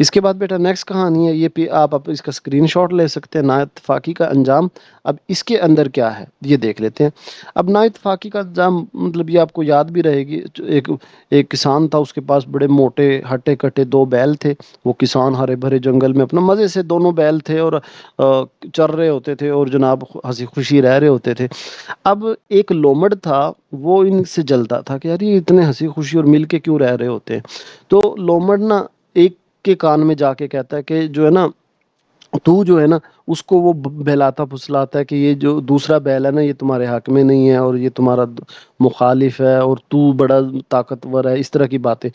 اس کے بعد بیٹا نیکسٹ کہانی ہے، یہ آپ اس کا اسکرین شاٹ لے سکتے ہیں، نا اتفاقی کا انجام۔ اب اس کے اندر کیا ہے یہ دیکھ لیتے ہیں۔ اب نا اتفاقی کا انجام مطلب یہ آپ کو یاد بھی رہے گی، ایک ایک کسان تھا، اس کے پاس بڑے موٹے ہٹے کٹے دو بیل تھے۔ وہ کسان ہرے بھرے جنگل میں اپنا مزے سے دونوں بیل تھے اور چر رہے ہوتے تھے اور جناب ہنسی خوشی رہ رہے ہوتے تھے۔ اب ایک لومڑ تھا، وہ ان سے جلتا تھا کہ یار یہ اتنے ہنسی خوشی اور مل کے کیوں رہ رہے ہوتے ہیں۔ تو لومڑ نا ایک کے کان میں جا کے کہتا ہے کہ جو ہے نا تو جو ہے نا اس کو وہ بہلاتا پھسلاتا ہے کہ یہ جو دوسرا بیل ہے نا یہ تمہارے حق میں نہیں ہے اور یہ تمہارا مخالف ہے اور تو بڑا طاقتور ہے، اس طرح کی باتیں،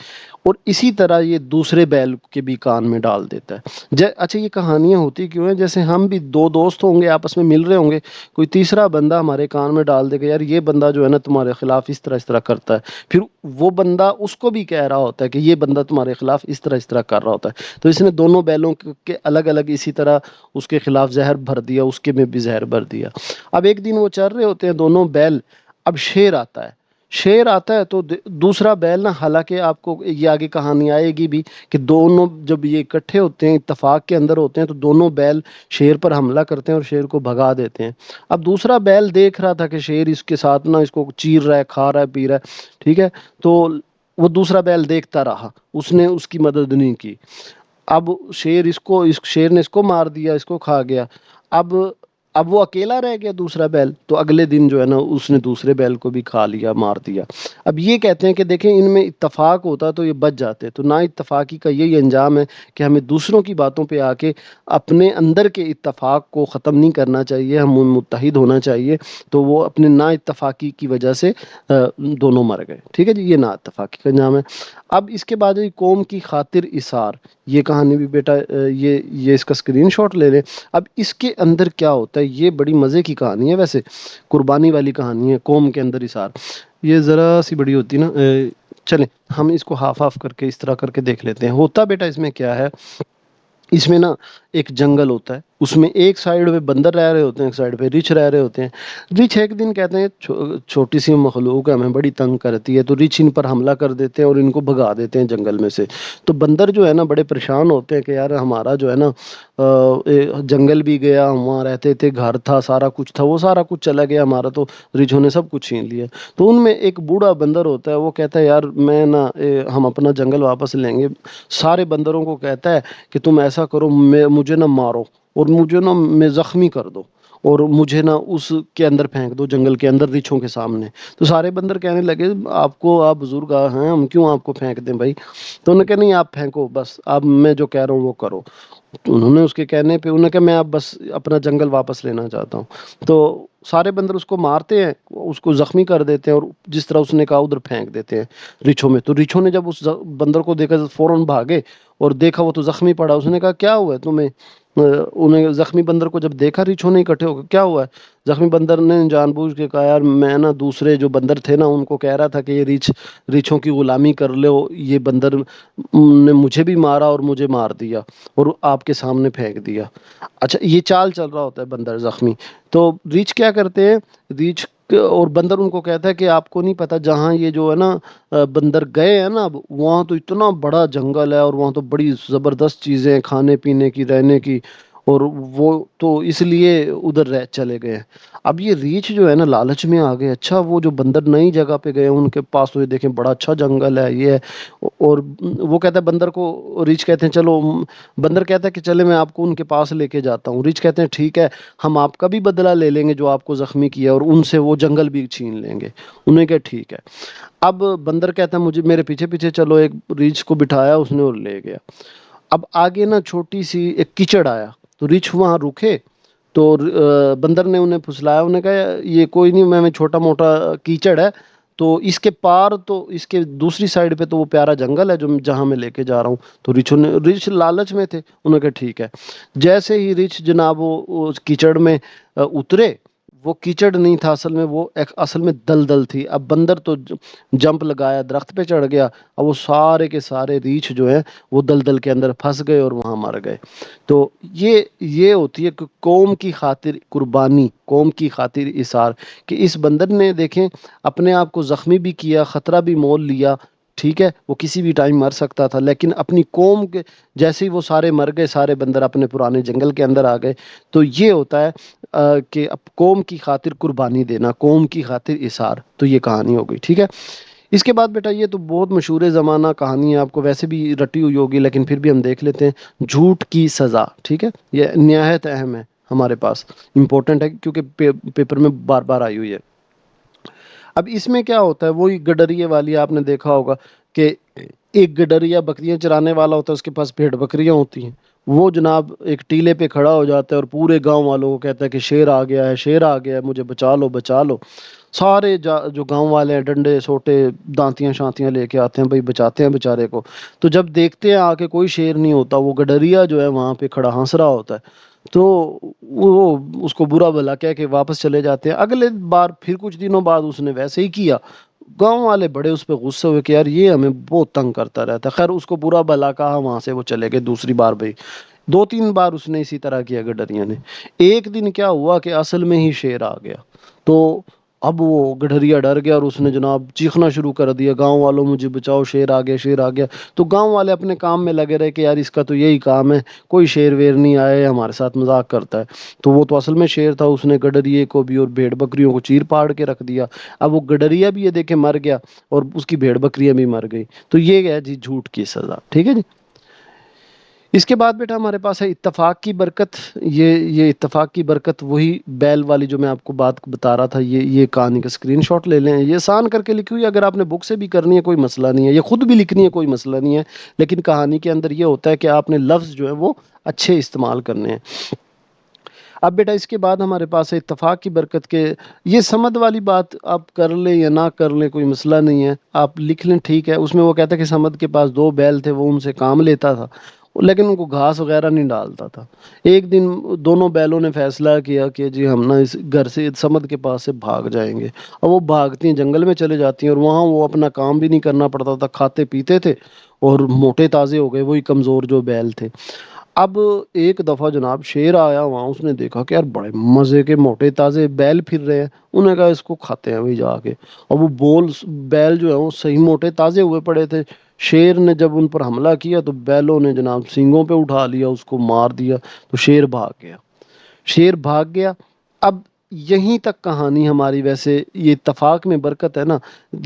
اور اسی طرح یہ دوسرے بیل کے بھی کان میں ڈال دیتا ہے۔ اچھا یہ کہانیاں ہوتی کیوں ہیں؟ جیسے ہم بھی دو دوست ہوں گے آپس میں مل رہے ہوں گے، کوئی تیسرا بندہ ہمارے کان میں ڈال دے گا یار یہ بندہ جو ہے نا تمہارے خلاف اس طرح کرتا ہے، پھر وہ بندہ اس کو بھی کہہ رہا ہوتا ہے کہ یہ بندہ تمہارے خلاف اس طرح کر رہا ہوتا ہے، تو اس نے دونوں بیلوں کے الگ الگ اسی طرح اس کے خلاف زہر بھر دیا، اس کے میں بھی زہر بھر دیا۔ اب ایک دن وہ چر رہے ہوتے ہیں دونوں بیل، اب شیر آتا ہے، شیر آتا ہے تو دوسرا بیل نا، حالانکہ آپ کو یہ آگے کہانی آئے گی بھی کہ دونوں جب یہ اکٹھے ہوتے ہیں اتفاق کے اندر ہوتے ہیں تو دونوں بیل شیر پر حملہ کرتے ہیں اور شیر کو بھگا دیتے ہیں۔ اب دوسرا بیل دیکھ رہا تھا کہ شیر اس کے ساتھ نا اس کو چیر رہا ہے، کھا رہا ہے، پی رہا ہے، ٹھیک ہے، تو وہ دوسرا بیل دیکھتا رہا، اس نے اس کی مدد نہیں کی۔ اب اس شیر نے اس کو مار دیا، اس کو کھا گیا۔ اب اب وہ اکیلا رہ گیا دوسرا بیل، تو اگلے دن جو ہے نا اس نے دوسرے بیل کو بھی کھا لیا، مار دیا۔ اب یہ کہتے ہیں کہ دیکھیں ان میں اتفاق ہوتا تو یہ بچ جاتے، تو نا اتفاقی کا یہی انجام ہے کہ ہمیں دوسروں کی باتوں پہ آ کے اپنے اندر کے اتفاق کو ختم نہیں کرنا چاہیے، ہم متحد ہونا چاہیے۔ تو وہ اپنے نا اتفاقی کی وجہ سے دونوں مر گئے، ٹھیک ہے جی، یہ نا اتفاقی کا انجام ہے۔ اب اس کے بعد قوم کی خاطر ایثار، یہ کہانی بھی بیٹا یہ اس کا اسکرین شاٹ لے لیں۔ اب اس کے اندر کیا ہوتا ہے، یہ بڑی مزے کی کہانی ہے، ویسے قربانی والی کہانی ہے، قوم کے اندر ایثار۔ یہ ذرا سی بڑی ہوتی نا، چلیں ہم اس کو ہاف ہاف کر کے اس طرح کر کے دیکھ لیتے ہیں۔ ہوتا بیٹا اس میں کیا ہے، اس میں نا ایک جنگل ہوتا ہے، اس میں ایک سائیڈ پہ بندر رہ رہے ہوتے ہیں، ایک سائیڈ پہ ریچھ رہ رہے ہوتے ہیں۔ ریچھ ایک دن کہتے ہیں چھوٹی سی مخلوق ہے، ہمیں بڑی تنگ کرتی ہے، تو ریچھ ان پر حملہ کر دیتے ہیں اور ان کو بھگا دیتے ہیں جنگل میں سے۔ تو بندر جو ہے نا بڑے پریشان ہوتے ہیں کہ یار ہمارا جو ہے نا جنگل بھی گیا، ہم وہاں رہتے تھے، گھر تھا، سارا کچھ تھا، وہ سارا کچھ چلا گیا ہمارا، تو ریچھوں نے سب کچھ چھین لیا۔ تو ان میں ایک بوڑھا بندر ہوتا ہے، وہ کہتا ہے یار میں نا ہم اپنا جنگل واپس لیں گے۔ سارے بندروں کو کہتا ہے کہ تم ایسا کرو، مجھے نہ مارو اور مجھے نہ میں زخمی کر دو اور مجھے نہ اس کے اندر پھینک دو، جنگل کے اندر ریچھوں کے سامنے۔ تو سارے بندر کہنے لگے آپ بزرگ ہیں، ہم کیوں آپ کو پھینک دیں بھائی؟ تو انہوں نے کہا نہیں آپ پھینکو، بس اب میں جو کہہ رہا ہوں وہ کرو۔ تو انہوں نے اس کے کہنے پہ انہوں نے کہا میں اب بس اپنا جنگل واپس لینا چاہتا ہوں۔ تو سارے بندر اس کو مارتے ہیں، اس کو زخمی کر دیتے ہیں اور جس طرح اس نے کہا ادھر پھینک دیتے ہیں ریچھوں میں۔ تو ریچھوں نے جب اس بندر کو دیکھا فوراً بھاگے اور دیکھا وہ تو زخمی پڑا، اس نے کہا کیا ہوا ہے تمہیں؟ انہیں زخمی بندر کو جب دیکھا ریچھوں نے اکٹھے ہو کے، کیا ہوا ہے؟ زخمی بندر نے جان بوجھ کے کہا یار میں نا دوسرے جو بندر تھے نا ان کو کہہ رہا تھا کہ یہ ریچھوں کی غلامی کر لو، یہ بندر نے مجھے بھی مارا اور مجھے مار دیا اور آپ کے سامنے پھینک دیا۔ اچھا یہ چال چل رہا ہوتا ہے بندر زخمی، تو ریچھ کیا کرتے ہیں، ریچھ اور بندر ان کو کہتا ہے کہ آپ کو نہیں پتا جہاں یہ جو ہے نا بندر گئے ہیں نا اب وہاں تو اتنا بڑا جنگل ہے اور وہاں تو بڑی زبردست چیزیں ہیں کھانے پینے کی، رہنے کی، اور وہ تو اس لیے ادھر چلے گئے ہیں۔ اب یہ ریچھ جو ہے نا لالچ میں آ گئے، اچھا وہ جو بندر نئی جگہ پہ گئے ان کے پاس تو یہ دیکھیں بڑا اچھا جنگل ہے یہ ہے، اور وہ کہتا ہے بندر کو، ریچھ کہتے ہیں چلو، بندر کہتا ہے کہ چلے میں آپ کو ان کے پاس لے کے جاتا ہوں۔ ریچھ کہتے ہیں ٹھیک ہے، ہم آپ کا بھی بدلہ لے لیں گے جو آپ کو زخمی کیا اور ان سے وہ جنگل بھی چھین لیں گے۔ انہیں کہا ٹھیک ہے۔ اب بندر کہتا ہے مجھے میرے پیچھے پیچھے چلو، ایک ریچھ کو بٹھایا اس نے اور لے گیا۔ اب آگے نا چھوٹی سی ایک کیچڑ آیا تو ریچھ وہاں رکے، تو بندر نے انہیں پھسلایا، انہیں کہا یہ کوئی نہیں، میں چھوٹا موٹا کیچڑ ہے، تو اس کے پار تو اس کے دوسری سائڈ پہ تو وہ پیارا جنگل ہے جو جہاں میں لے کے جا رہا ہوں۔ تو ریچھ لالچ میں تھے، انہوں نے کہا ٹھیک ہے۔ جیسے ہی ریچھ جناب وہ اس کیچڑ میں اترے، وہ کیچڑ نہیں تھا اصل میں، وہ اصل میں دلدل تھی۔ اب بندر تو جمپ لگایا، درخت پہ چڑھ گیا، اب وہ سارے کے سارے ریچھ جو ہیں وہ دلدل کے اندر پھنس گئے اور وہاں مر گئے۔ تو یہ ہوتی ہے کہ قوم کی خاطر قربانی، قوم کی خاطر ایثار، کہ اس بندر نے دیکھیں اپنے آپ کو زخمی بھی کیا، خطرہ بھی مول لیا، ٹھیک ہے، وہ کسی بھی ٹائم مر سکتا تھا، لیکن اپنی قوم کے جیسے ہی وہ سارے مر گئے، سارے بندر اپنے پرانے جنگل کے اندر آ گئے. تو یہ ہوتا ہے کہ اب قوم کی خاطر قربانی دینا، قوم کی خاطر اثار. تو یہ کہانی ہو گئی. ٹھیک ہے. اس کے بعد بیٹا یہ تو بہت مشہور زمانہ کہانی ہے، آپ کو ویسے بھی رٹی ہوئی ہوگی، لیکن پھر بھی ہم دیکھ لیتے ہیں. جھوٹ کی سزا. ٹھیک ہے، یہ نہایت اہم ہے ہمارے پاس، امپورٹنٹ ہے کیونکہ پیپر میں بار بار آئی ہوئی ہے. اب اس میں کیا ہوتا ہے، وہی گڈریے والی آپ نے دیکھا ہوگا کہ ایک گڈریا بکریاں چرانے والا ہوتا ہے، اس کے پاس بھیڑ بکریاں ہوتی ہیں. وہ جناب ایک ٹیلے پہ کھڑا ہو جاتا ہے اور پورے گاؤں والوں کو کہتا ہے کہ شیر آ گیا ہے، شیر آ گیا ہے، مجھے بچا لو بچا لو. سارے جو گاؤں والے ہیں ڈنڈے سوٹے دانتیاں شانتیاں لے کے آتے ہیں، بھائی بچاتے ہیں بیچارے کو. تو جب دیکھتے ہیں آ کے کوئی شیر نہیں ہوتا، وہ گڈریا جو ہے وہاں پہ کھڑا ہنس رہا ہوتا ہے. تو وہ اس کو برا بھلا کہہ کے واپس چلے جاتے ہیں. اگلے بار پھر کچھ دنوں بعد اس نے ویسے ہی کیا. گاؤں والے بڑے اس پہ غصے ہوئے کہ یار یہ ہمیں بہت تنگ کرتا رہتا ہے. خیر اس کو برا بھلا کہا، وہاں سے وہ چلے گئے. دوسری بار بھائی 2 3 بار اس نے اسی طرح کیا گڈریا نے. ایک دن کیا ہوا کہ اصل میں ہی شیر آ گیا. تو اب وہ گڈریا ڈر گیا اور اس نے جناب چیخنا شروع کر دیا، گاؤں والوں مجھے بچاؤ، شیر آ گیا شیر آ گیا. تو گاؤں والے اپنے کام میں لگے رہے کہ یار اس کا تو یہی کام ہے، کوئی شیر ویر نہیں آئے، ہمارے ساتھ مذاق کرتا ہے. تو وہ تو اصل میں شیر تھا، اس نے گڈریے کو بھی اور بھیڑ بکریوں کو چیر پاڑ کے رکھ دیا. اب وہ گڈریا بھی یہ دیکھے مر گیا اور اس کی بھیڑ بکریاں بھی مر گئی. تو یہ ہے جی جھوٹ کی سزا. ٹھیک ہے جی. اس کے بعد بیٹا ہمارے پاس ہے اتفاق کی برکت. یہ اتفاق کی برکت وہی بیل والی جو میں آپ کو بات بتا رہا تھا، یہ کہانی کا اسکرین شاٹ لے لیں. یہ آسان کر کے لکھی ہوئی، اگر آپ نے بک سے بھی کرنی ہے کوئی مسئلہ نہیں ہے، یہ خود بھی لکھنی ہے کوئی مسئلہ نہیں ہے. لیکن کہانی کے اندر یہ ہوتا ہے کہ آپ نے لفظ جو ہے وہ اچھے استعمال کرنے ہیں. اب بیٹا اس کے بعد ہمارے پاس ہے اتفاق کی برکت کے. یہ سمد والی بات آپ کر لیں یا نہ کر لیں کوئی مسئلہ نہیں ہے، آپ لکھ لیں ٹھیک ہے. اس میں وہ کہتا ہے کہ سمد کے پاس 2 بیل تھے، وہ ان سے کام لیتا تھا لیکن ان کو گھاس وغیرہ نہیں ڈالتا تھا. ایک دن دونوں بیلوں نے فیصلہ کیا کہ جی ہم نا اس گھر سے سمد کے پاس سے بھاگ جائیں گے. اور وہ بھاگتی ہیں، جنگل میں چلے جاتی ہیں، اور وہاں وہ اپنا کام بھی نہیں کرنا پڑتا تھا، کھاتے پیتے تھے اور موٹے تازے ہو گئے، وہی کمزور جو بیل تھے. اب ایک دفعہ جناب شیر آیا وہاں، اس نے دیکھا کہ یار بڑے مزے کے موٹے تازے بیل پھر رہے ہیں. انہوں نے کہا اس کو کھاتے ہیں وہی جا کے. اور وہ بیل جو ہے وہ صحیح موٹے تازے ہوئے پڑے تھے. شیر نے جب ان پر حملہ کیا تو بیلوں نے جناب سینگوں پہ اٹھا لیا، اس کو مار دیا. تو شیر بھاگ گیا. شیر بھاگ گیا. اب یہیں تک کہانی ہماری، ویسے یہ اتفاق میں برکت ہے نا،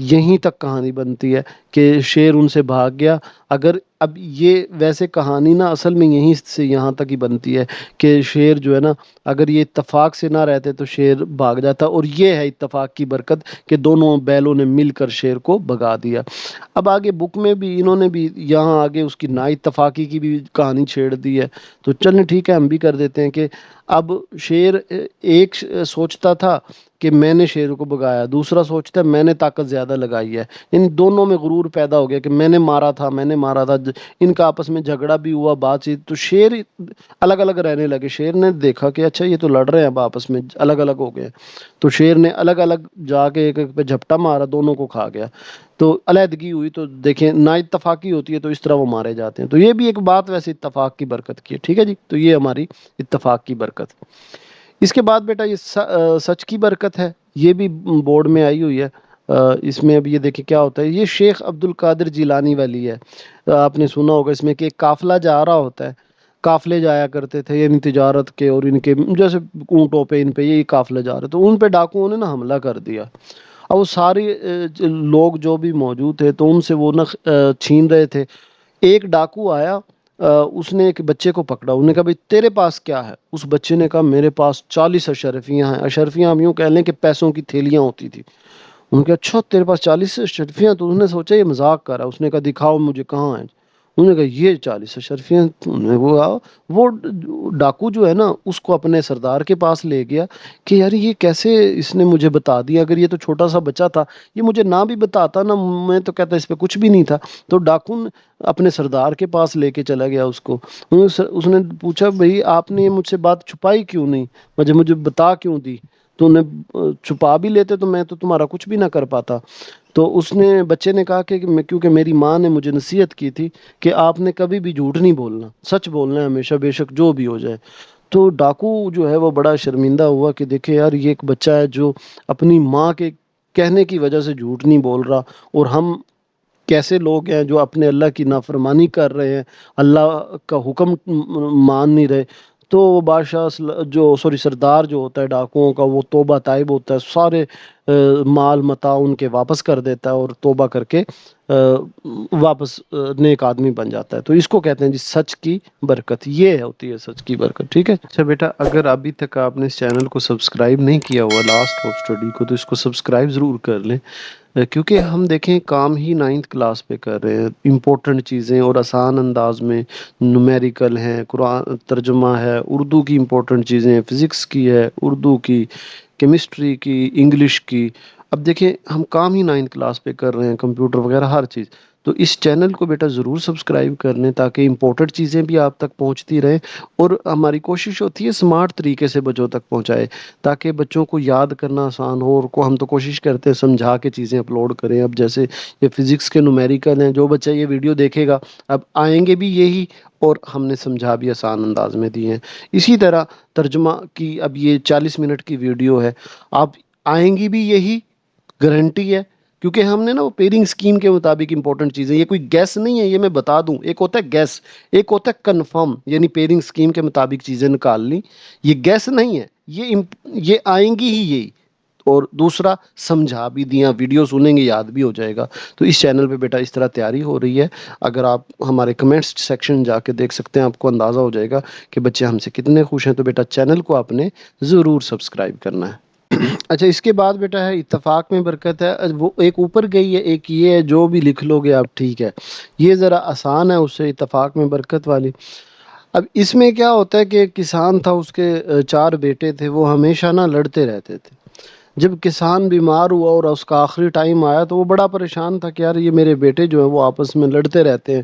یہیں تک کہانی بنتی ہے کہ شیر ان سے بھاگ گیا. اگر اب یہ ویسے کہانی نا اصل میں یہیں سے یہاں تک ہی بنتی ہے کہ شیر جو ہے نا، اگر یہ اتفاق سے نہ رہتے تو شیر بھاگ جاتا. اور یہ ہے اتفاق کی برکت کہ دونوں بیلوں نے مل کر شیر کو بھگا دیا. اب آگے بک میں بھی انہوں نے بھی یہاں آگے اس کی نا اتفاقی کی بھی کہانی چھیڑ دی ہے. تو چلیں ٹھیک ہے، ہم بھی کر دیتے ہیں کہ اب شیر ایک سوچتا تھا کہ میں نے شیر کو بگایا، دوسرا سوچتا ہے میں نے طاقت زیادہ لگائی ہے. ان دونوں میں غرور پیدا ہو گیا کہ میں نے مارا تھا میں نے مارا تھا. ان کا آپس میں جھگڑا بھی ہوا، بات چیت. تو شیر الگ الگ رہنے لگے. شیر نے دیکھا کہ اچھا یہ تو لڑ رہے ہیں، اب آپس میں الگ الگ ہو گئے. تو شیر نے الگ الگ جا کے ایک ایک پہ جھپٹا مارا، دونوں کو کھا گیا. تو علیحدگی ہوئی. تو دیکھیں نا اتفاقی ہوتی ہے تو اس طرح وہ مارے جاتے ہیں. تو یہ بھی ایک بات ویسے اتفاق کی برکت کی ہے. ٹھیک ہے جی. تو یہ ہماری اتفاق کی برکت. اس کے بعد بیٹا یہ سچ کی برکت ہے. یہ بھی بورڈ میں آئی ہوئی ہے. اس میں اب یہ دیکھیں کیا ہوتا ہے. یہ شیخ عبد القادر جیلانی والی ہے. آپ نے سنا ہوگا اس میں کہ ایک قافلہ جا رہا ہوتا ہے. قافلے جایا کرتے تھے یعنی تجارت کے، اور ان کے جیسے اونٹوں پہ ان پہ یہی قافلے جا رہے. تو ان پہ ڈاکوؤں نے نا حملہ کر دیا. اور وہ سارے لوگ جو بھی موجود تھے تو ان سے وہ نا چھین رہے تھے. ایک ڈاکو آیا، اس نے ایک بچے کو پکڑا. انہوں نے کہا بھائی تیرے پاس کیا ہے؟ اس بچے نے کہا میرے پاس 40 اشرفیاں ہیں. اشرفیاں ہم یوں کہہ لیں کہ پیسوں کی تھیلیاں ہوتی تھی. انہوں نے کہا اچھا تیرے پاس 40 اشرفیاں؟ تو انہوں نے سوچا یہ مذاق کر رہا ہے. اس نے کہا دکھاؤ مجھے کہاں ہے. انہوں نے کہا یہ 40 اشرفیاں. وہ ڈاکو جو ہے نا اس کو اپنے سردار کے پاس لے گیا کہ یار یہ کیسے اس نے مجھے بتا دیا، اگر یہ تو چھوٹا سا بچہ تھا یہ مجھے نہ بھی بتاتا نا، میں تو کہتا اس پہ کچھ بھی نہیں تھا. تو ڈاکو اپنے سردار کے پاس لے کے چلا گیا اس کو. اس نے پوچھا بھائی آپ نے مجھ سے بات چھپائی کیوں نہیں، مجھے بتا کیوں دی؟ تو انہیں چھپا بھی لیتے تو میں تو تمہارا کچھ بھی نہ کر پاتا. تو اس نے بچے نے کہا کہ کیونکہ میری ماں نے مجھے نصیحت کی تھی کہ آپ نے کبھی بھی جھوٹ نہیں بولنا، سچ بولنا ہے ہمیشہ، بے شک جو بھی ہو جائے. تو ڈاکو جو ہے وہ بڑا شرمندہ ہوا کہ دیکھے یار یہ ایک بچہ ہے جو اپنی ماں کے کہنے کی وجہ سے جھوٹ نہیں بول رہا، اور ہم کیسے لوگ ہیں جو اپنے اللہ کی نافرمانی کر رہے ہیں، اللہ کا حکم مان نہیں رہے. تو وہ بادشاہ جو سردار جو ہوتا ہے ڈاکوؤں کا، وہ توبہ طائب ہوتا ہے، سارے مال متاع ان کے واپس کر دیتا ہے اور توبہ کر کے واپس نیک آدمی بن جاتا ہے. تو اس کو کہتے ہیں جی سچ کی برکت. یہ ہوتی ہے سچ کی برکت. ٹھیک ہے. اچھا بیٹا، اگر ابھی تک آپ نے اس چینل کو سبسکرائب نہیں کیا ہوا لاسٹ آف اسٹڈی کو، تو اس کو سبسکرائب ضرور کر لیں، کیونکہ ہم دیکھیں کام ہی 9th کلاس پہ کر رہے ہیں. امپورٹنٹ چیزیں اور آسان انداز میں، نومیریکل ہیں، قرآن ترجمہ ہے، اردو کی امپورٹنٹ چیزیں، فزکس کی ہے، اردو کی، کیمسٹری کی، انگلش کی. اب دیکھیں ہم کام ہی 9th کلاس پہ کر رہے ہیں، کمپیوٹر وغیرہ ہر چیز. تو اس چینل کو بیٹا ضرور سبسکرائب کر لیں تاکہ امپورٹنٹ چیزیں بھی آپ تک پہنچتی رہیں. اور ہماری کوشش ہوتی ہے اسمارٹ طریقے سے بچوں تک پہنچائے تاکہ بچوں کو یاد کرنا آسان ہو. اور ہم تو کوشش کرتے ہیں سمجھا کے چیزیں اپلوڈ کریں. اب جیسے یہ فزکس کے نومیریکل ہیں، جو بچہ یہ ویڈیو دیکھے گا اب آئیں گے بھی یہی، اور ہم نے سمجھا بھی آسان انداز میں دی ہیں. اسی طرح ترجمہ کی، اب یہ 40 منٹ کی ویڈیو ہے، آپ آئیں گی بھی یہی، گارنٹی ہے. کیونکہ ہم نے نا وہ پیرنگ اسکیم کے مطابق امپورٹنٹ چیزیں، یہ کوئی گیس نہیں ہے، یہ میں بتا دوں. ایک ہوتا ہے گیس، ایک ہوتا ہے کنفرم، یعنی پیرنگ اسکیم کے مطابق چیزیں نکال لی. یہ گیس نہیں ہے، یہ آئیں گی ہی یہی. اور دوسرا سمجھا بھی دیا، ویڈیو سنیں گے یاد بھی ہو جائے گا. تو اس چینل پہ بیٹا اس طرح تیاری ہو رہی ہے. اگر آپ ہمارے کمنٹس سیکشن جا کے دیکھ سکتے ہیں، آپ کو اندازہ ہو جائے گا کہ بچے ہم سے کتنے خوش ہیں. تو بیٹا چینل کو آپ نے ضرور سبسکرائب کرنا ہے. اچھا، اس کے بعد بیٹا ہے اتفاق میں برکت ہے. وہ ایک اوپر گئی ہے، ایک یہ ہے، جو بھی لکھ لو گے آپ ٹھیک ہے. یہ ذرا آسان ہے اس سے، اتفاق میں برکت والی. اب اس میں کیا ہوتا ہے کہ ایک کسان تھا، اس کے 4 بیٹے تھے. وہ ہمیشہ نہ لڑتے رہتے تھے. جب کسان بیمار ہوا اور اس کا آخری ٹائم آیا تو وہ بڑا پریشان تھا کہ یار یہ میرے بیٹے جو ہیں وہ آپس میں لڑتے رہتے ہیں.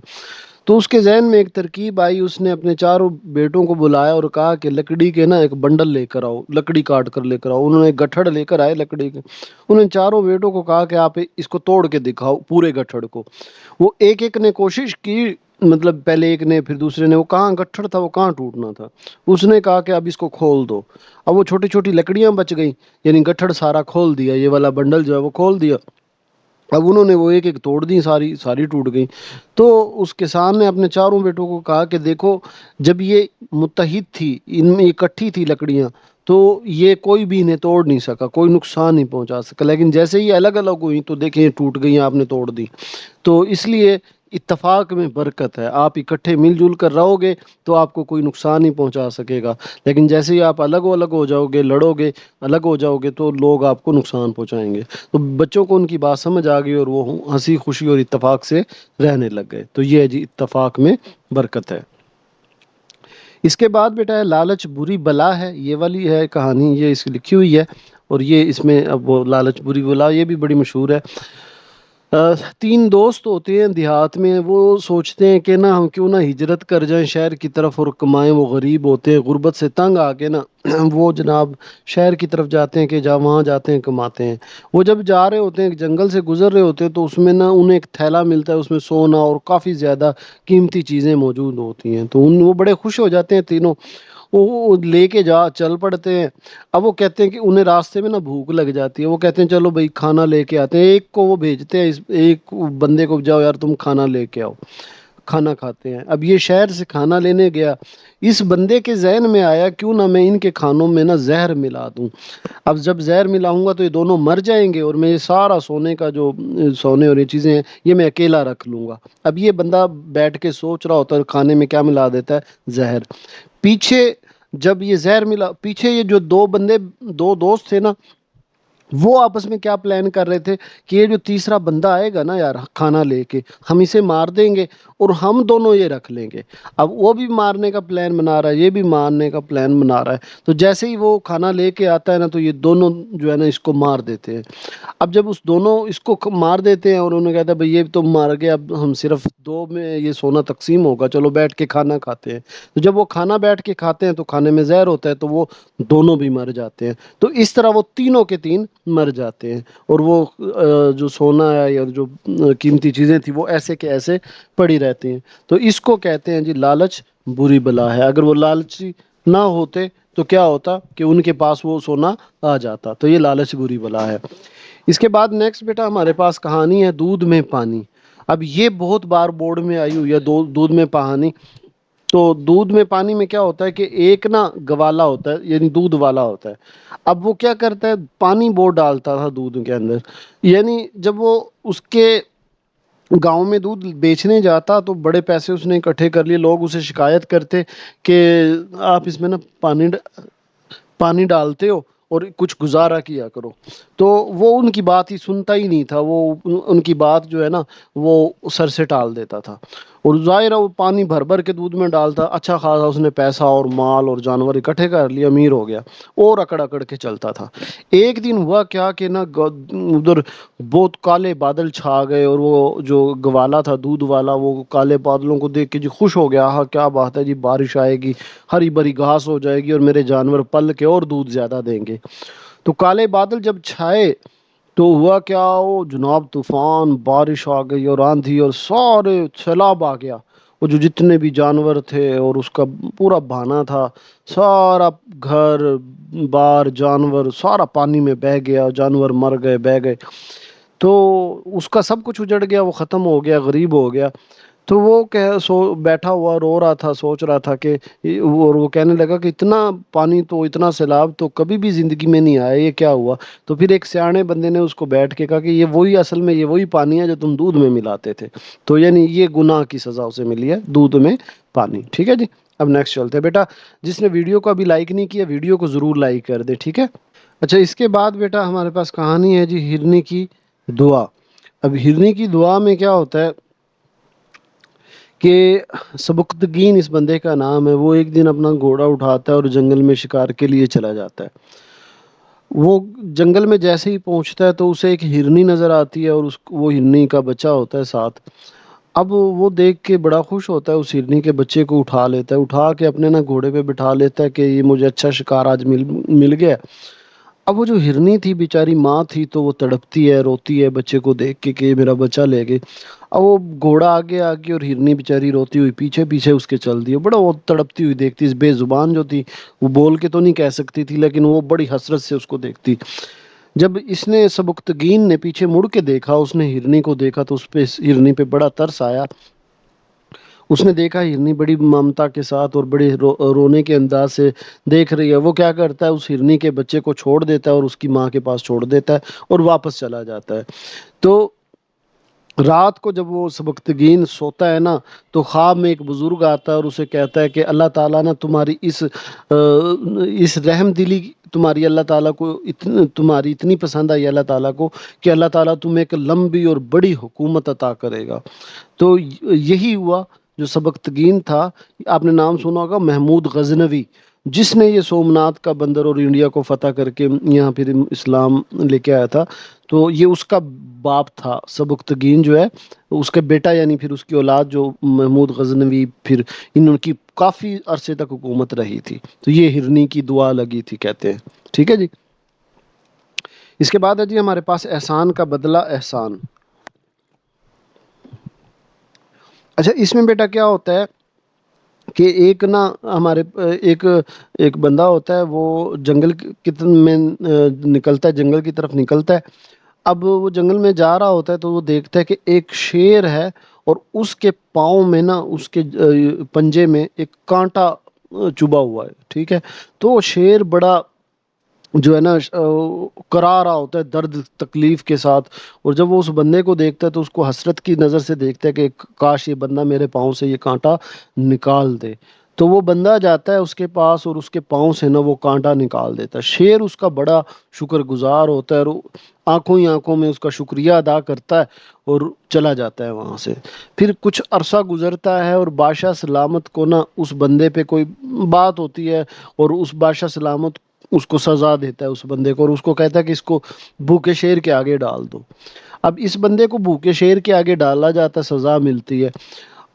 تو اس کے ذہن میں ایک ترکیب آئی. اس نے اپنے 4 بیٹوں کو بلایا اور کہا کہ لکڑی کے نا ایک بنڈل لے کر آؤ، لکڑی کاٹ کر لے کر آؤ. انہوں نے گٹھڑ لے کر آئے لکڑی کے. انہوں نے 4 بیٹوں کو کہا کہ آپ اس کو توڑ کے دکھاؤ پورے گٹھڑ کو. وہ ایک ایک نے کوشش کی، مطلب پہلے ایک نے، پھر دوسرے نے. وہ کہاں گٹھڑ تھا، وہ کہاں ٹوٹنا تھا. اس نے کہا کہ اب اس کو کھول دو. اب وہ چھوٹی چھوٹی لکڑیاں بچ گئیں، یعنی گٹھڑ سارا کھول دیا، یہ والا بنڈل جو ہے وہ کھول دیا. اب انہوں نے وہ ایک ایک توڑ دی، ساری ساری ٹوٹ گئی. تو اس کسان نے اپنے 4 بیٹوں کو کہا کہ دیکھو، جب یہ متحد تھی، ان میں اکٹھی تھی لکڑیاں، تو یہ کوئی بھی انہیں توڑ نہیں سکا، کوئی نقصان نہیں پہنچا سکا. لیکن جیسے ہی الگ الگ ہوئی تو دیکھیں یہ ٹوٹ گئی، آپ نے توڑ دی. تو اس لیے اتفاق میں برکت ہے. آپ اکٹھے مل جل کر رہو گے تو آپ کو کوئی نقصان نہیں پہنچا سکے گا. لیکن جیسے ہی آپ الگ الگ ہو جاؤ گے، لڑو گے، الگ ہو جاؤ گے، تو لوگ آپ کو نقصان پہنچائیں گے. تو بچوں کو ان کی بات سمجھ آ گئی اور وہ ہنسی خوشی اور اتفاق سے رہنے لگ گئے. تو یہ ہے جی اتفاق میں برکت ہے. اس کے بعد بیٹا ہے لالچ بری بلا ہے. یہ والی ہے کہانی، یہ اس کی لکھی ہوئی ہے. اور یہ اس میں اب وہ لالچ بری بلا یہ بھی بڑی مشہور ہے. 3 دوست ہوتے ہیں دیہات میں. وہ سوچتے ہیں کہ نا ہم کیوں نہ ہجرت کر جائیں شہر کی طرف اور کمائیں. وہ غریب ہوتے ہیں، غربت سے تنگ آ کے نا وہ جناب شہر کی طرف جاتے ہیں کہ وہاں جاتے ہیں کماتے ہیں. وہ جب جا رہے ہوتے ہیں، ایک جنگل سے گزر رہے ہوتے ہیں، تو اس میں نا انہیں ایک تھیلا ملتا ہے، اس میں سونا اور کافی زیادہ قیمتی چیزیں موجود ہوتی ہیں. تو وہ بڑے خوش ہو جاتے ہیں تینوں. وہ لے کے چل پڑتے ہیں. اب وہ کہتے ہیں کہ انہیں راستے میں نا بھوک لگ جاتی ہے. وہ کہتے ہیں چلو بھائی کھانا لے کے آتے ہیں. ایک کو وہ بھیجتے ہیں، ایک بندے کو، جاؤ یار تم کھانا لے کے آؤ. کھانا کھاتے ہیں. اب یہ شہر سے کھانا لینے گیا. اس بندے کے ذہن میں آیا کیوں نہ میں ان کے کھانوں میں نا زہر ملا دوں. اب جب زہر ملاؤں گا تو یہ دونوں مر جائیں گے، اور میں یہ سارا سونے کا جو سونے اور یہ چیزیں ہیں یہ میں اکیلا رکھ لوں گا. اب یہ بندہ بیٹھ کے سوچ رہا ہوتا ہے، کھانے میں کیا ملا دیتا ہے؟ زہر. پیچھے جب یہ زہر ملا، پیچھے یہ جو 2 دوست تھے نا، وہ آپس میں کیا پلان کر رہے تھے کہ یہ جو تیسرا بندہ آئے گا نا یار کھانا لے کے، ہم اسے مار دیں گے اور ہم دونوں یہ رکھ لیں گے. اب وہ بھی مارنے کا پلان بنا رہا ہے، یہ بھی مارنے کا پلان بنا رہا ہے. تو جیسے ہی وہ کھانا لے کے آتا ہے نا، تو یہ دونوں جو ہے نا اس کو مار دیتے ہیں. اب جب دونوں اس کو مار دیتے ہیں اور انہوں نے کہا تھا بھائی یہ تو مار گیا، اب ہم صرف 2 میں یہ سونا تقسیم ہوگا، چلو بیٹھ کے کھانا کھاتے ہیں. تو جب وہ کھانا بیٹھ کے کھاتے ہیں تو کھانے میں زہر ہوتا ہے، تو وہ دونوں بھی مر جاتے ہیں. تو اس طرح وہ تینوں کے تین مر جاتے ہیں. اور وہ جو سونا ہے یا جو قیمتی چیزیں تھیں وہ ایسے کے ایسے پڑی رہتی ہیں. تو اس کو کہتے ہیں جی لالچ بری بلا ہے. اگر وہ لالچی نہ ہوتے تو کیا ہوتا کہ ان کے پاس وہ سونا آ جاتا. تو یہ لالچ بری بلا ہے. اس کے بعد نیکسٹ بیٹا ہمارے پاس کہانی ہے دودھ میں پانی. اب یہ بہت بار بورڈ میں آئی ہوئی ہے دودھ میں پانی. تو دودھ میں پانی میں کیا ہوتا ہے کہ ایک نا گوالا ہوتا ہے یعنی دودھ والا ہوتا ہے. اب وہ کیا کرتا ہے پانی بہت ڈالتا تھا دودھ کے اندر. یعنی جب وہ اس کے گاؤں میں دودھ بیچنے جاتا تو بڑے پیسے اس نے اکٹھے کر لیے. لوگ اسے شکایت کرتے کہ آپ اس میں نا پانی ڈالتے ہو اور کچھ گزارا کیا کرو. تو وہ ان کی بات ہی سنتا ہی نہیں تھا. وہ ان کی بات جو ہے نا وہ سر سے ٹال دیتا تھا. اور ظاہر ہے وہ پانی بھر بھر کے دودھ میں ڈالتا. اچھا خاصا اس نے پیسہ اور مال اور جانور اکٹھے کر لیا, امیر ہو گیا اور اکڑ اکڑ کے چلتا تھا. ایک دن ہوا کیا کہ نا ادھر بہت کالے بادل چھا گئے اور وہ جو گوالا تھا دودھ والا وہ کالے بادلوں کو دیکھ کے جی خوش ہو گیا. ہاں کیا بات ہے جی, بارش آئے گی, ہری بھری گھاس ہو جائے گی اور میرے جانور پل کے اور دودھ زیادہ دیں گے. تو کالے بادل جب چھائے تو ہوا کیا, وہ جناب طوفان بارش آ گئی اور آندھی اور سارے سیلاب آ گیا. وہ جو جتنے بھی جانور تھے اور اس کا پورا بہانا تھا سارا گھر بار جانور سارا پانی میں بہہ گیا. جانور مر گئے بہہ گئے. تو اس کا سب کچھ اجڑ گیا, وہ ختم ہو گیا, غریب ہو گیا. تو وہ بیٹھا ہوا رو رہا تھا, سوچ رہا تھا کہ اور وہ کہنے لگا کہ اتنا پانی تو اتنا سیلاب تو کبھی بھی زندگی میں نہیں آیا, یہ کیا ہوا. تو پھر ایک سیانے بندے نے اس کو بیٹھ کے کہا کہ یہ وہی اصل میں یہ وہی پانی ہے جو تم دودھ میں ملاتے تھے. تو یعنی یہ گناہ کی سزا اسے ملی ہے, دودھ میں پانی. ٹھیک ہے جی, اب نیکسٹ چلتے ہیں. بیٹا جس نے ویڈیو کو ابھی لائک نہیں کیا ویڈیو کو ضرور لائک کر دے, ٹھیک ہے. اچھا اس کے بعد بیٹا ہمارے پاس کہانی ہے جی ہرنی کی دعا. اب ہرنی کی دعا میں کیا ہوتا ہے کہ سبکتگین اس بندے کا نام ہے. وہ ایک دن اپنا گھوڑا اٹھاتا ہے اور جنگل میں شکار کے لیے چلا جاتا ہے. وہ جنگل میں جیسے ہی پہنچتا ہے تو اسے ایک ہرنی نظر آتی ہے اور وہ ہرنی کا بچہ ہوتا ہے ساتھ. اب وہ دیکھ کے بڑا خوش ہوتا ہے, اس ہرنی کے بچے کو اٹھا لیتا ہے, اٹھا کے اپنے نا گھوڑے پہ بٹھا لیتا ہے کہ یہ مجھے اچھا شکار آج مل گیا. اب وہ جو ہرنی تھی بیچاری ماں تھی تو وہ تڑپتی ہے, روتی ہے بچے کو دیکھ کے کہ میرا بچہ لے گئے. اب وہ گھوڑا آگے آگے اور ہرنی بیچاری روتی ہوئی پیچھے پیچھے اس کے چل دی. بڑا وہ تڑپتی ہوئی دیکھتی, اس بے زبان جو تھی وہ بول کے تو نہیں کہہ سکتی تھی لیکن وہ بڑی حسرت سے اس کو دیکھتی. جب اس نے سبکتگین نے پیچھے مڑ کے دیکھا, اس نے ہرنی کو دیکھا تو اس پہ ہرنی پہ بڑا ترس آیا. اس نے دیکھا ہرنی بڑی ممتا کے ساتھ اور بڑے رونے کے انداز سے دیکھ رہی ہے. وہ کیا کرتا ہے اس ہرنی کے بچے کو چھوڑ دیتا ہے اور اس کی ماں کے پاس چھوڑ دیتا ہے اور واپس چلا جاتا ہے. تو رات کو جب وہ سبکتگین سوتا ہے نا تو خواب میں ایک بزرگ آتا ہے اور اسے کہتا ہے کہ اللہ تعالیٰ نے تمہاری اس رحم دلی تمہاری اللہ تعالیٰ کو تمہاری اتنی پسند آئی اللہ تعالیٰ کو کہ اللہ تعالیٰ تمہیں ایک لمبی اور بڑی حکومت عطا کرے گا. تو یہی ہوا. جو سبکتگین تھا آپ نے نام سنا ہوگا محمود غزنوی, جس نے یہ سومنات کا بندر اور انڈیا کو فتح کر کے یہاں پھر اسلام لے کے آیا تھا. تو یہ اس کا باپ تھا سبکتگین جو ہے, اس کا بیٹا یعنی پھر اس کی اولاد جو محمود غزنوی, پھر ان کی کافی عرصے تک حکومت رہی تھی. تو یہ ہرنی کی دعا لگی تھی کہتے ہیں. ٹھیک ہے جی. اس کے بعد ہے جی ہمارے پاس احسان کا بدلہ احسان. اچھا اس میں بیٹا کیا ہوتا ہے کہ ایک نا ہمارے ایک بندہ ہوتا ہے, وہ جنگل میں نکلتا ہے, جنگل کی طرف نکلتا ہے. اب وہ جنگل میں جا رہا ہوتا ہے تو وہ دیکھتا ہے کہ ایک شیر ہے اور اس کے پاؤں میں نا اس کے پنجے میں ایک کانٹا چبھا ہوا ہے. ٹھیک ہے. تو شیر بڑا جو ہے نا کرا رہا ہوتا ہے درد تکلیف کے ساتھ. اور جب وہ اس بندے کو دیکھتا ہے تو اس کو حسرت کی نظر سے دیکھتا ہے کہ کاش یہ بندہ میرے پاؤں سے یہ کانٹا نکال دے. تو وہ بندہ جاتا ہے اس کے پاس اور اس کے پاؤں سے نا وہ کانٹا نکال دیتا ہے. شیر اس کا بڑا شکر گزار ہوتا ہے اور آنکھوں ہی آنکھوں میں اس کا شکریہ ادا کرتا ہے اور چلا جاتا ہے وہاں سے. پھر کچھ عرصہ گزرتا ہے اور بادشاہ سلامت کو نا اس بندے پہ کوئی بات ہوتی ہے اور اس بادشاہ سلامت اس کو سزا دیتا ہے اس بندے کو, اور اس کو کہتا ہے کہ اس کو بھوکے شیر کے آگے ڈال دو. اب اس بندے کو بھوکے شیر کے آگے ڈالا جاتا ہے, سزا ملتی ہے.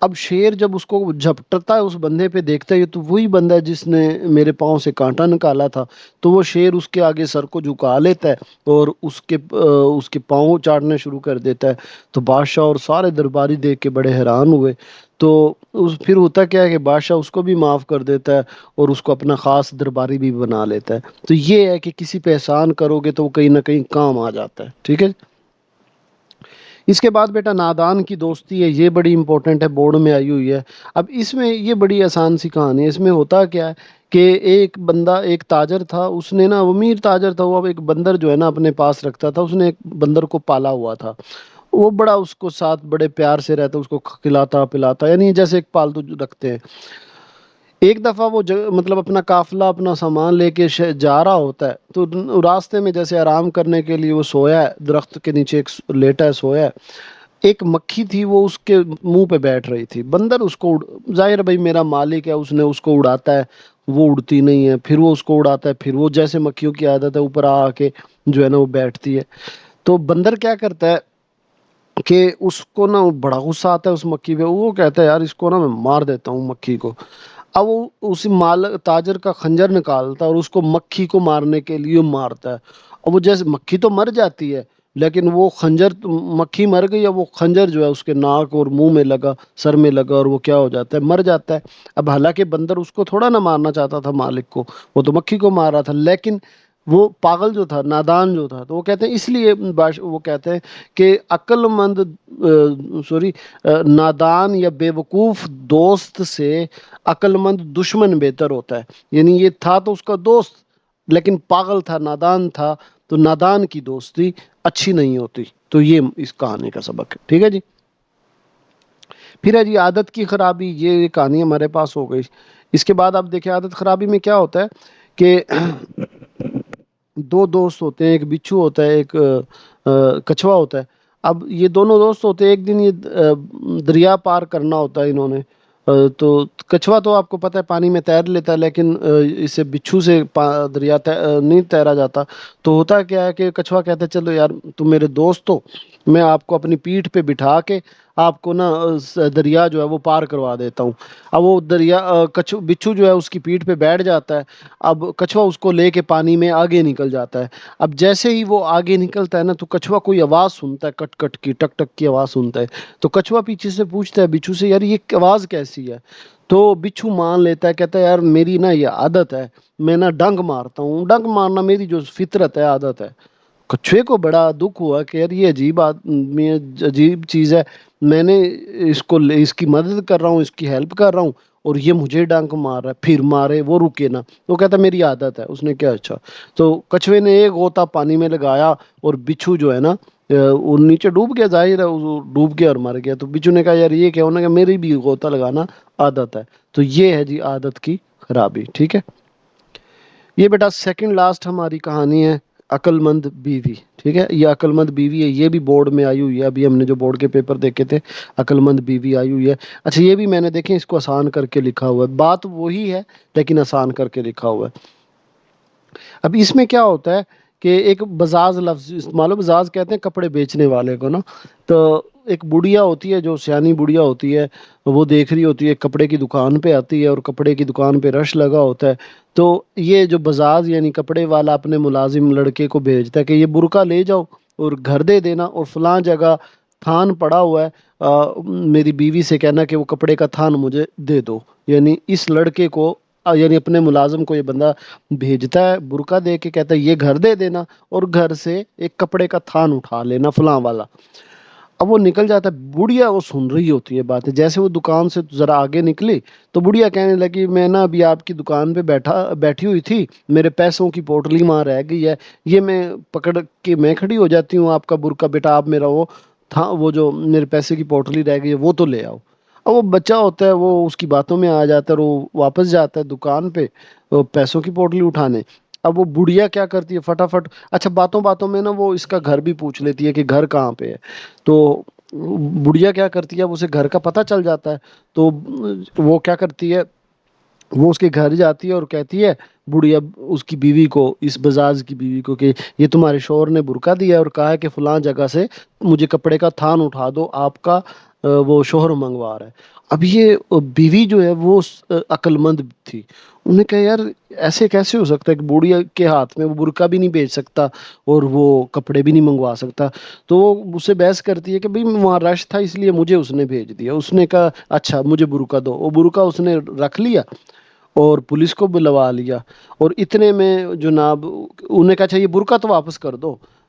اب شیر جب اس کو جھپٹتا ہے اس بندے پہ دیکھتا ہے تو وہی بندہ ہے جس نے میرے پاؤں سے کانٹا نکالا تھا. تو وہ شیر اس کے آگے سر کو جھکا لیتا ہے اور اس کے پاؤں چاٹنے شروع کر دیتا ہے. تو بادشاہ اور سارے درباری دیکھ کے بڑے حیران ہوئے. تو پھر ہوتا کیا ہے کہ بادشاہ اس کو بھی معاف کر دیتا ہے اور اس کو اپنا خاص درباری بھی بنا لیتا ہے. تو یہ ہے کہ کسی پہ احسان کرو گے تو وہ کہیں نہ کہیں کام آ جاتا ہے. ٹھیک ہے. اس کے بعد بیٹا نادان کی دوستی ہے، یہ بڑی امپورٹنٹ ہے، بورڈ میں آئی ہوئی ہے۔ اب اس میں یہ بڑی آسان سی کہانی ہے، اس میں ہوتا کیا ہے کہ ایک بندہ، ایک تاجر تھا، اس نے نا، وہ امیر تاجر تھا، وہ اب ایک بندر جو ہے نا اپنے پاس رکھتا تھا، اس نے ایک بندر کو پالا ہوا تھا، وہ بڑا اس کو ساتھ بڑے پیار سے رہتا، اس کو کھلاتا پلاتا، یعنی جیسے ایک پالتو رکھتے ہیں۔ ایک دفعہ وہ مطلب اپنا قافلہ، اپنا سامان لے کے جا رہا ہوتا ہے، تو راستے میں جیسے آرام کرنے کے لیے وہ سویا ہے، درخت کے نیچے ایک لیٹا ہے، سویا ہے۔ ایک مکھی تھی، وہ اس کے منہ پہ بیٹھ رہی تھی، بندر اس کو ظاہر ہے بھائی میرا مالک ہے، اس نے اس کو اڑاتا ہے، وہ اڑتی نہیں ہے، پھر وہ اس کو اڑاتا ہے، پھر وہ جیسے مکھیوں کی عادت ہے اوپر آ کے جو ہے نا وہ بیٹھتی ہے۔ تو بندر کیا کرتا ہے کہ اس کو نا بڑا غصہ آتا ہے اس مکھی پہ، وہ کہتا ہے یار اس کو نا میں مار دیتا ہوں مکھی کو۔ اب وہ اس تاجر کا خنجر نکالتا ہے اور اس کو مکھی کو مارنے کے لیے مارتا ہے، اور وہ جیسے مکھی تو مر جاتی ہے، لیکن وہ خنجر، مکھی مر گئی، اور وہ خنجر جو ہے اس کے ناک اور منہ میں لگا، سر میں لگا، اور وہ کیا ہو جاتا ہے، مر جاتا ہے۔ اب حالانکہ بندر اس کو تھوڑا نہ مارنا چاہتا تھا مالک کو، وہ تو مکھی کو مار رہا تھا، لیکن وہ پاگل جو تھا، نادان جو تھا، تو وہ کہتے ہیں اس لیے وہ کہتے ہیں کہ عقل مند، سوری، نادان یا بے وقوف دوست سے عقل مند دشمن بہتر ہوتا ہے۔ یعنی یہ تھا تو اس کا دوست، لیکن پاگل تھا، نادان تھا، تو نادان کی دوستی اچھی نہیں ہوتی۔ تو یہ اس کہانی کا سبق ہے، ٹھیک ہے جی۔ پھر ہے جی عادت کی خرابی، یہ کہانی ہمارے پاس ہو گئی۔ اس کے بعد آپ دیکھیں عادت خرابی میں کیا ہوتا ہے کہ دو دوست ہوتے ہیں، ایک بچھو ہوتا ہے، ایک کچھوا ہوتا ہے۔ اب یہ دونوں دوست ہوتے ہیں، ایک دن یہ دریا پار کرنا ہوتا ہے انہوں نے، تو کچھوا تو آپ کو پتہ ہے پانی میں تیر لیتا ہے، لیکن اسے بچھو سے دریا نہیں تیرا جاتا۔ تو ہوتا کیا ہے کہ کچھوا کہتا ہے چلو یار تم میرے دوست ہو، میں آپ کو اپنی پیٹھ پہ بٹھا کے آپ کو نا دریا جو ہے وہ پار کروا دیتا ہوں۔ اب وہ دریا بچھو جو ہے اس کی پیٹھ پہ بیٹھ جاتا ہے، اب کچھوا اس کو لے کے پانی میں آگے نکل جاتا ہے۔ اب جیسے ہی وہ آگے نکلتا ہے نا، تو کچھوا کوئی آواز سنتا ہے، کٹ کٹ کی، ٹک ٹک کی آواز سنتا ہے۔ تو کچھوا پیچھے سے پوچھتا ہے بچھو سے، یار یہ آواز کیسی ہے؟ تو بچھو مان لیتا ہے، کہتا ہے یار میری نا یہ عادت ہے، میں نا ڈنگ مارتا ہوں، ڈنگ مارنا میری جو فطرت ہے، عادت ہے۔ کچھوے کو بڑا دکھ ہوا کہ یار یہ عجیب چیز ہے، میں نے اس کی مدد کر رہا ہوں، اس کی ہیلپ کر رہا ہوں، اور یہ مجھے ڈنک مار رہا ہے، پھر مارے وہ رکے نا۔ وہ کہتا ہے میری عادت ہے۔ اس نے کیا، اچھا۔ تو کچھوے نے ایک غوطہ پانی میں لگایا، اور بچھو جو ہے نا وہ نیچے ڈوب گیا، ظاہر ہے وہ ڈوب گیا اور مر گیا۔ تو بچھو نے کہا یار یہ کیا ہونا، کہ میری بھی غوطہ لگانا عادت ہے۔ تو یہ ہے جی عادت کی خرابی، ٹھیک ہے۔ یہ بیٹا سیکنڈ لاسٹ ہماری کہانی ہے، عقل مند بیوی، ٹھیک ہے۔ یہ عقل مند بیوی ہے، یہ بھی بورڈ میں آئی ہوئی ہے، ابھی ہم نے جو بورڈ کے پیپر دیکھے تھے، عقل مند بیوی آئی ہوئی ہے۔ اچھا یہ بھی میں نے دیکھیں، اس کو آسان کر کے لکھا ہوا ہے، بات وہی ہے لیکن آسان کر کے لکھا ہوا ہے۔ اب اس میں کیا ہوتا ہے کہ ایک بزاز لفظ استعمال ہو، بزاز کہتے ہیں کپڑے بیچنے والے کو نا۔ تو ایک بڑھیا ہوتی ہے، جو سیانی بڑھیا ہوتی ہے، وہ دیکھ رہی ہوتی ہے، کپڑے کی دکان پہ آتی ہے، اور کپڑے کی دکان پہ رش لگا ہوتا ہے۔ تو یہ جو بزاز یعنی کپڑے والا اپنے ملازم لڑکے کو بھیجتا ہے کہ یہ برقع لے جاؤ اور گھر دے دینا، اور فلاں جگہ تھان پڑا ہوا ہے، میری بیوی سے کہنا کہ وہ کپڑے کا تھان مجھے دے دو۔ یعنی اس لڑکے کو، یعنی اپنے ملازم کو یہ بندہ بھیجتا ہے، برقع دے کے کہتا ہے یہ گھر دے دینا، اور گھر سے ایک کپڑے کا تھان اٹھا لینا فلاں والا۔ اب وہ نکل جاتا ہے، بڑھیا وہ سن رہی ہوتی ہے باتیں، جیسے وہ دکان سے ذرا آگے نکلی تو بڑھیا کہنے لگی میں نا ابھی آپ کی دکان پہ بیٹھی ہوئی تھی، میرے پیسوں کی پوٹلی وہاں رہ گئی ہے، یہ میں پکڑ کے میں کھڑی ہو جاتی ہوں، آپ کا برقع بیٹا، آپ میرا وہ تھا، وہ جو میرے پیسے کی پوٹلی رہ گئی ہے وہ تو لے آؤ۔ اب وہ بچہ ہوتا ہے، وہ اس کی باتوں میں آ جاتا ہے، اور وہ واپس جاتا ہے دکان پہ وہ پیسوں کی پوٹلی اٹھانے۔ اب وہ بڑھیا کیا کرتی ہے فٹافٹ، اچھا باتوں باتوں میں نا وہ اس کا گھر بھی پوچھ لیتی ہے کہ گھر کہاں پہ ہے۔ تو بڑھیا کیا کرتی ہے، اسے گھر کا پتہ چل جاتا ہے، تو وہ کیا کرتی ہے، وہ اس کے گھر جاتی ہے اور کہتی ہے بڑھیا اس کی بیوی کو، اس بزاز کی بیوی کو، کہ یہ تمہارے شوہر نے برقع دیا ہے اور کہا ہے کہ فلاں جگہ سے مجھے کپڑے کا تھان اٹھا دو، آپ کا وہ شوہر منگوا رہا ہے۔ اب یہ بیوی جو ہے وہ عقل مند تھی، انہوں نے کہا یار ایسے کیسے ہو سکتا ہے کہ بوڑھیا کے ہاتھ میں وہ برقع بھی نہیں بیچ سکتا اور وہ کپڑے بھی نہیں منگوا سکتا۔ تو وہ اس سے بحث کرتی ہے کہ بھئی وہاں رش تھا اس لیے مجھے اس نے بھیج دیا۔ اس نے کہا اچھا مجھے برقع دو، وہ برقع اس نے رکھ لیا اور پولیس کو بلوا لیا، اور اتنے میں جناب انہوں نے کہا اچھا یہ برقع تو واپس کر دو۔